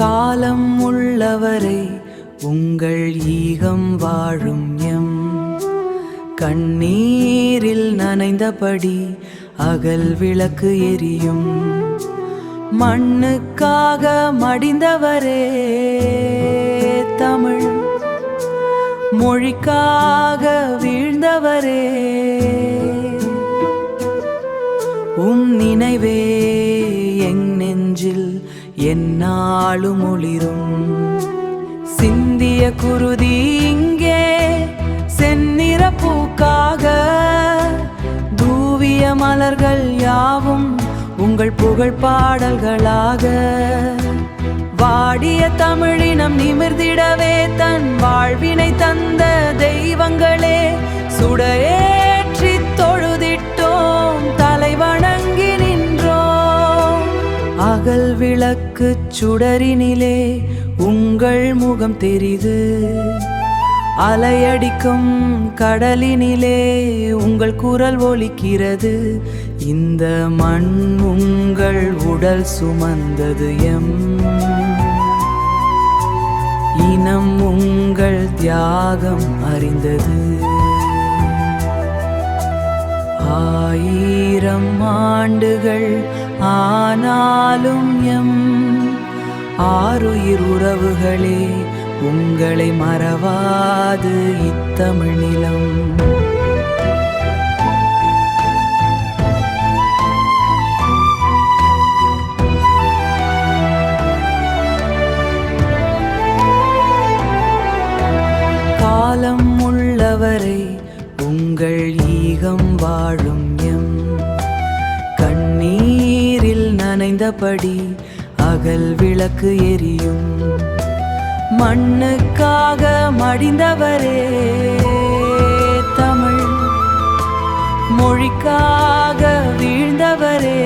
காலம் உள்ளவரை உங்கள் ஈகம் வாழும் எம் கண்ணீரில் நனைந்தபடி அகல் விளக்கு எரியும். மண்ணுக்காக மடிந்தவரே, தமிழ் மொழிக்காக வீழ்ந்தவரே, நினைவே என் நெஞ்சில் எந்நாளும் ஒளிரும். சிந்திய குருதி இங்கே செந்நிற பூக்காக, தூவிய மலர்கள் யாவும் உங்கள் புகழ் பாடல்களாக. வாடிய தமிழினம் நிமிர்ந்திடவே தன் வாழ்வினை தந்த தெய்வங்களே, சுடரேற்றி தொழுதிட்டோம், தலை வணங்கி நின்றோம். அகல் விளக்கு சுடரினிலே உங்கள் முகம் தெரிது, அலையடிக்கும் கடலினிலே உங்கள் குரல் ஒலிக்கிறது. இந்த மண் உங்கள் உடல் சுமந்தது எம் இனம் உங்கள் தியாகம் அறிந்தது. 1000 ஆண்டுகள் ஆனாலும் எம் ஆருயிர் உறவுகளே, உங்களை மறவாது இத்தமிழ் நிலம். காலம் உள்ளவரை உங்கள் ஈகம் வாழும் எம் கண்ணீரில் நனைந்தபடி அகல் விளக்கு எரியும். மண்ணுக்காக மடிந்தவரே, தமிழ் மொழிக்காக வீழ்ந்தவரே,